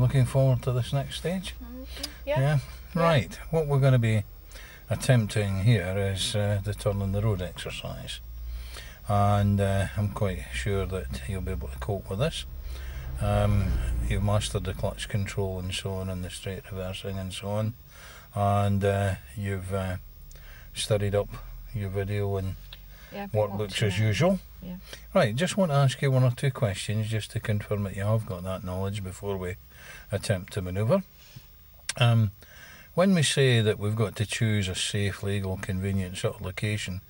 looking forward to this next stage? Yeah. Right, what we're going to be attempting here is the turn on the road exercise. And I'm quite sure that you'll be able to cope with this. You've mastered the clutch control and so on, and the straight reversing and so on. And you've studied up your video and workbooks as usual. Yeah. Right, just want to ask you one or two questions just to confirm that you have got that knowledge before we attempt to manoeuvre. When we say that we've got to choose a safe, legal, convenient sort of location,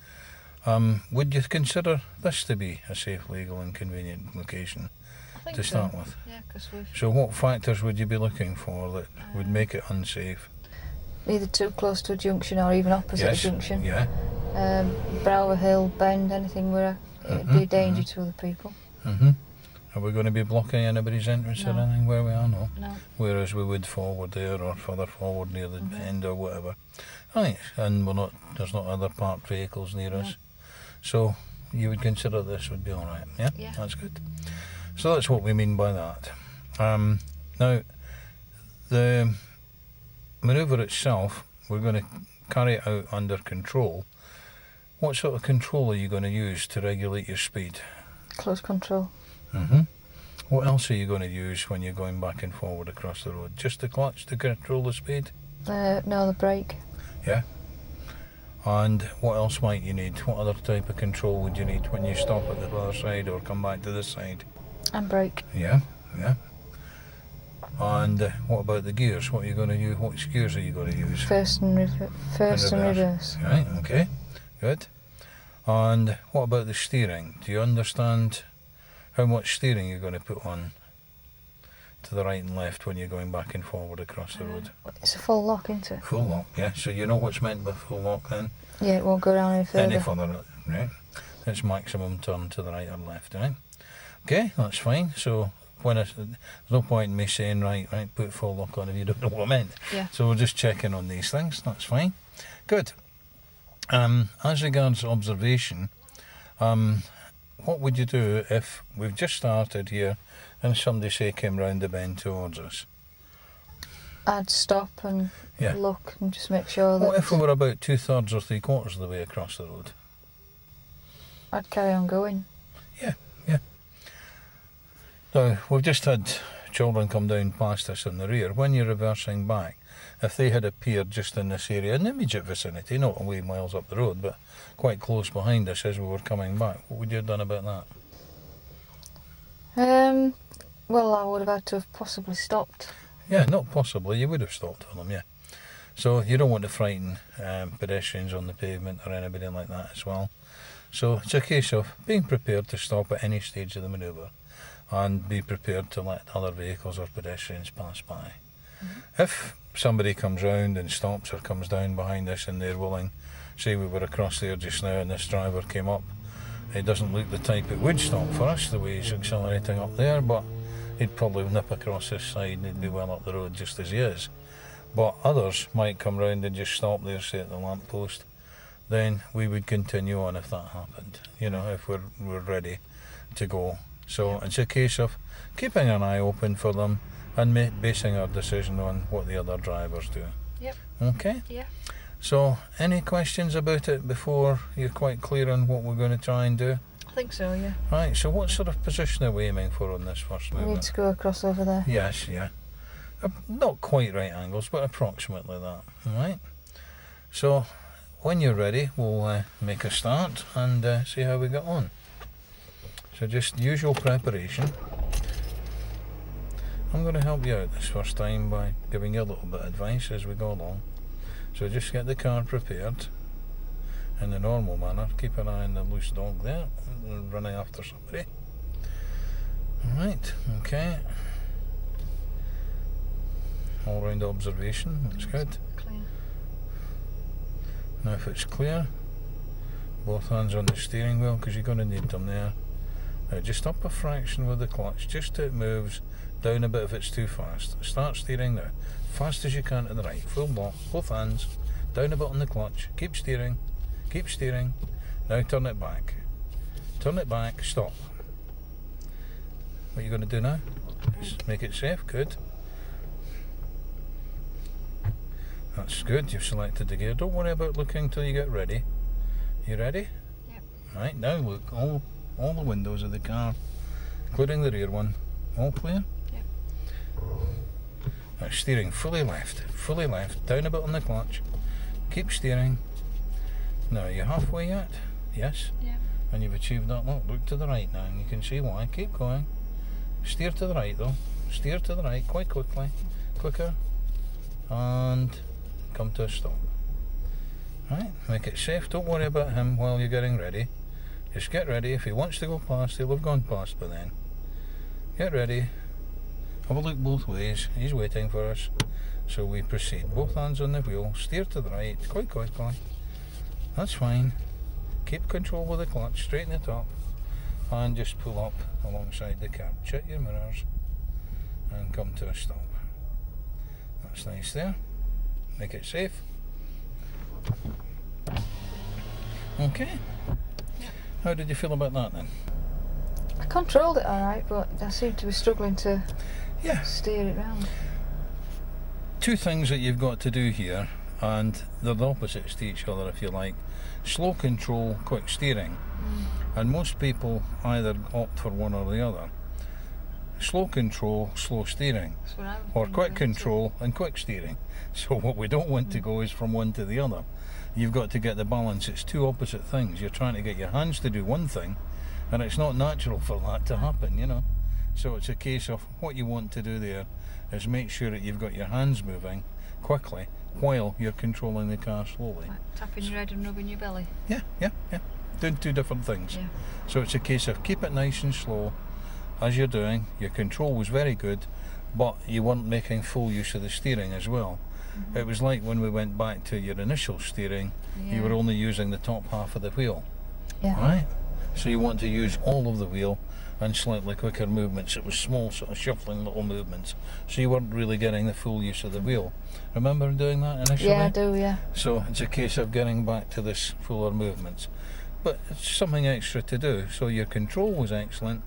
would you consider this to be a safe, legal and convenient location to start with? Yeah, because we've... So what factors would you be looking for that would make it unsafe? Either too close to a junction or even opposite a junction. Yeah. Brow a hill, bend, anything where it'd be a danger to other people. Are we going to be blocking anybody's entrance or anything where we are? No. Whereas we would forward there or further forward near the end or whatever. Right, and there's not other parked vehicles near us. So you would consider this would be alright, yeah? Yeah. That's good. So that's what we mean by that. Now, the manoeuvre itself, we're going to carry it out under control. What sort of control are you going to use to regulate your speed? Close control. What else are you going to use when you're going back and forward across the road? Just the clutch to control the speed? No, the brake. Yeah. And what else might you need? What other type of control would you need when you stop at the other side or come back to this side? And brake. Yeah. And what about the gears? What are you going to use? What gears are you going to use? First and reverse. Right, okay, good. And what about the steering? Do you understand how much steering you're going to put on to the right and left when you're going back and forward across the road? It's a full lock, isn't it? Full lock, yeah. So you know what's meant by full lock then? Yeah, it won't go down any further. Any further, right? It's maximum turn to the right or left, right? Okay, that's fine. So there's no point in me saying, right, put full lock on if you don't know what I meant. Yeah. So we're just checking on these things, that's fine. Good. As regards observation, what would you do if we've just started here and somebody, say, came round the bend towards us? I'd stop and look and just make sure that... What if we were about 2/3 or 3/4 of the way across the road? I'd carry on going. Yeah. Now, we've just had children come down past us in the rear. When you're reversing back, if they had appeared just in this area, in the immediate vicinity, not away miles up the road, but quite close behind us as we were coming back, what would you have done about that? Well, I would have had to have possibly stopped. Yeah, not possibly, you would have stopped for them, yeah. So you don't want to frighten pedestrians on the pavement or anybody like that as well. So it's a case of being prepared to stop at any stage of the manoeuvre and be prepared to let other vehicles or pedestrians pass by. If somebody comes round and stops or comes down behind us and they're willing, say we were across there just now and this driver came up, he doesn't look the type that would stop for us the way he's accelerating up there, but he'd probably nip across this side and he'd be well up the road just as he is. But others might come round and just stop there, say at the lamp post. Then we would continue on if that happened, you know, if we're ready to go. So it's a case of keeping an eye open for them and basing our decision on what the other drivers do. Yep. Okay? Yeah. So, any questions about it before you're quite clear on what we're going to try and do? I think so, yeah. Right, so what sort of position are we aiming for on this first movement? We need to go across over there. Yes, yeah. Not quite right angles, but approximately that. Alright? So, when you're ready, we'll make a start and see how we get on. So just usual preparation. I'm going to help you out this first time by giving you a little bit of advice as we go along. So just get the car prepared in the normal manner. Keep an eye on the loose dog there, running after somebody. Alright, okay. All round observation, that's good. Clear. Now if it's clear, both hands on the steering wheel because you're going to need them there. Now just up a fraction with the clutch, just till it moves, down a bit if it's too fast. Start steering now, fast as you can to the right, full lock, both hands, down a bit on the clutch, keep steering, now turn it back, stop. What are you going to do now? Just make it safe, good. That's good, you've selected the gear. Don't worry about looking till you get ready. You ready? Yep. Right, now look, all the windows of the car, including the rear one, all clear? Yep. Now steering fully left, down a bit on the clutch. Keep steering. Now, are you halfway yet? Yes? Yep. And you've achieved that. Look to the right now, and you can see why. Keep going. Steer to the right though. Steer to the right quite quickly. Quicker. And come to a stop. Right, make it safe. Don't worry about him while you're getting ready. Just get ready. If he wants to go past, he'll have gone past by then. Get ready. Have a look both ways. He's waiting for us. So we proceed. Both hands on the wheel. Steer to the right quite quickly. That's fine. Keep control with the clutch. Straighten it up. And just pull up alongside the curb. Check your mirrors. And come to a stop. That's nice there. Make it safe. Okay. Yep. How did you feel about that then? I controlled it alright, but I seem to be struggling to steer it round. Two things that you've got to do here, and they're the opposites to each other if you like. Slow control, quick steering. And most people either opt for one or the other. Slow control, slow steering. Or quick control and quick steering. So what we don't want to go is from one to the other. You've got to get the balance. It's two opposite things. You're trying to get your hands to do one thing, and it's not natural for that to happen, you know. So it's a case of what you want to do there is make sure that you've got your hands moving quickly while you're controlling the car slowly. Like tapping your head and rubbing your belly. Yeah. Doing two different things. Yeah. So it's a case of keep it nice and slow as you're doing. Your control was very good, but you weren't making full use of the steering as well. It was like when we went back to your initial steering, you were only using the top half of the wheel. Yeah. Right? So you want to use all of the wheel and slightly quicker movements. It was small sort of shuffling little movements. So you weren't really getting the full use of the wheel. Remember doing that initially? Yeah, I do, yeah. So it's a case of getting back to this fuller movements. But it's something extra to do. So your control was excellent.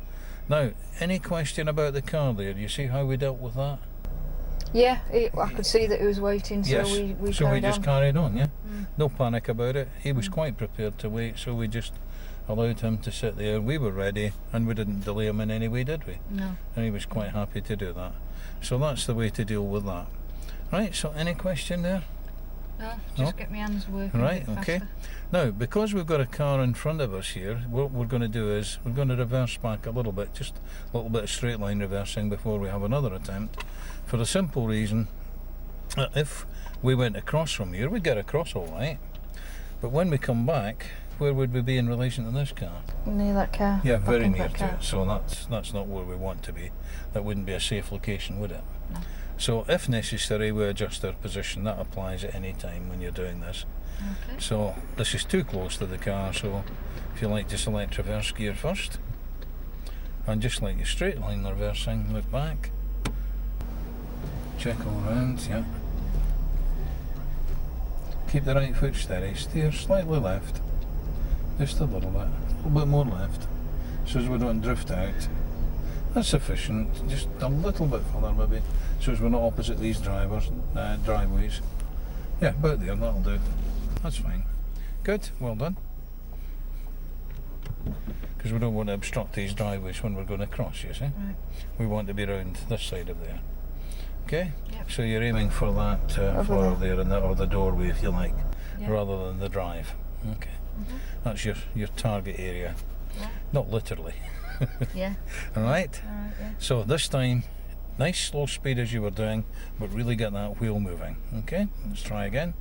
Now, any question about the car there? You see how we dealt with that? Yeah, I could see that he was waiting, so Yes. we So we carried just on. carried on, yeah? No panic about it. He was quite prepared to wait, so we just allowed him to sit there. We were ready, and we didn't delay him in any way, did we? No. And he was quite happy to do that. So that's the way to deal with that. Right, so any question there? No, just get my hands working Right, a bit okay. faster. Now, because we've got a car in front of us here, what we're going to do is we're going to reverse back a little bit, just a little bit of straight line reversing before we have another attempt, for the simple reason that if we went across from here, we'd get across all right, but when we come back, where would we be in relation to this car? Near that car. Yeah, very Back in near that to car. it, so that's not where we want to be. That wouldn't be a safe location, would it? No. So if necessary, we adjust our position. That applies at any time when you're doing this. Okay. So this is too close to the car, so if you like to select reverse gear first, and just like your straight line reversing, look back, check all round, yeah. Keep the right foot steady, steer slightly left, just a little bit more left, so as we don't drift out. That's sufficient, just a little bit further maybe, so as we're not opposite these driveways. Yeah, about there, that'll do. That's fine. Good, well done. Because we don't want to obstruct these driveways when we're going across, you see. Right. We want to be round this side of there. Okay? Yep. So you're aiming for that floor there, and or the doorway if you like, Yep. rather than the drive. Okay. That's your target area. Yeah. Not literally. Yeah. Alright? Alright, yeah. So this time, nice slow speed as you were doing, but really get that wheel moving. Okay? Let's try again.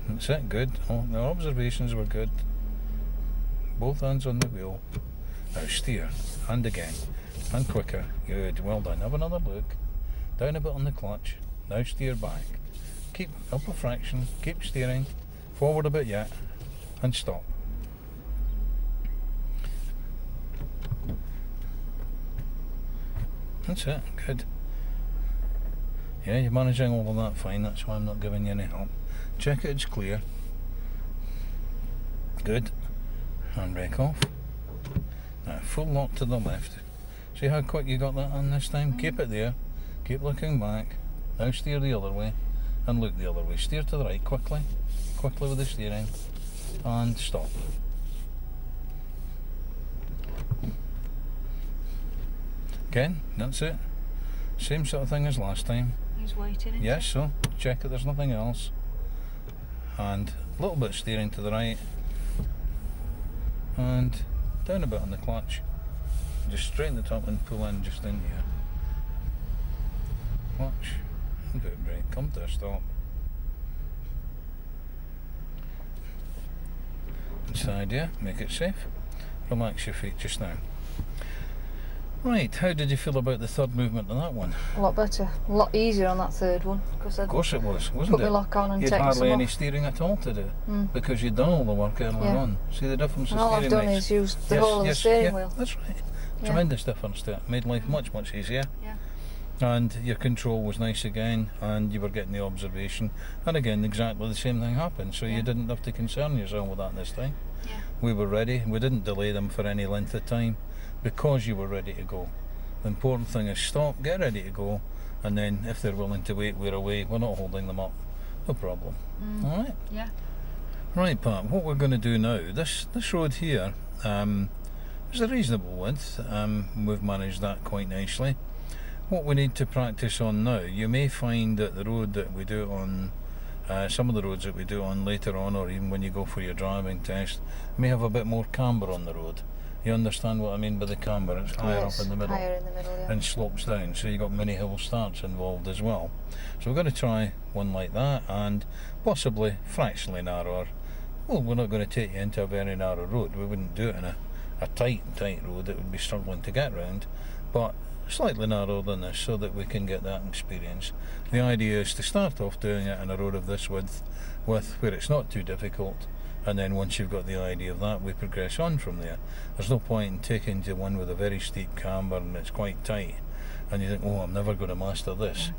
That's it, good. Oh, the observations were good. Both hands on the wheel. Now steer, and again, and quicker. Good, well done. Have another look. Down a bit on the clutch. Now steer back. Keep up a fraction, keep steering. Forward a bit yet, and stop. That's it, good. Yeah, you're managing all of that fine, that's why I'm not giving you any help. Check it's clear. Good. Handbrake off. Now full lock to the left. See how quick you got that on this time? Keep it there. Keep looking back. Now steer the other way and look the other way. Steer to the right quickly with the steering, and stop. Again, that's it. Same sort of thing as last time. He's waiting. Yes, so check that there's nothing else. And a little bit of steering to the right. And down a bit on the clutch. Just straighten the top and pull in just in here. Clutch. And foot brake. Come to a stop. Inside here, make it safe. Relax your feet just now. Right, how did you feel about the third movement on that one? A lot better, a lot easier on that third one. Of course it was, wasn't it? Put my lock on and you take had hardly any off. steering at all to do, because you'd done all the work earlier on. See the difference? And all I've done is use the whole of the steering wheel. That's right. Tremendous difference to it. Made life much easier. Yeah. And your control was nice again, and you were getting the observation. And again, exactly the same thing happened. So you didn't have to concern yourself with that this time. Yeah. We were ready. We didn't delay them for any length of time because you were ready to go. The important thing is stop, get ready to go, and then if they're willing to wait, we're away. We're not holding them up. No problem. Alright? Yeah. Right, Pat, what we're going to do now, this road here is a reasonable width. We've managed that quite nicely. What we need to practice on now, you may find that the road that we do on, some of the roads that we do on later on, or even when you go for your driving test, may have a bit more camber on the road. You understand what I mean by the camber? It's higher up in the middle, and slopes down, so you've got many hill starts involved as well. So we're going to try one like that, and possibly fractionally narrower. Well, we're not going to take you into a very narrow road. We wouldn't do it in a tight road that would be struggling to get round, but slightly narrower than this so that we can get that experience. The idea is to start off doing it in a road of this width, where it's not too difficult, and then once you've got the idea of that, we progress on from there. There's no point in taking to one with a very steep camber and it's quite tight, and you think, oh, I'm never going to master this.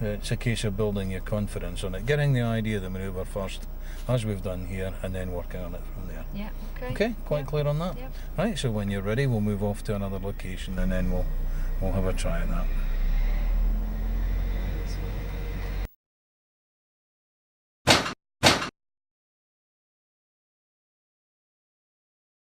It's a case of building your confidence on it, getting the idea of the manoeuvre first, as we've done here, and then working on it from there. Yeah, okay. Okay, quite clear on that? Yep. Right, so when you're ready, we'll move off to another location, and then we'll have a try at that.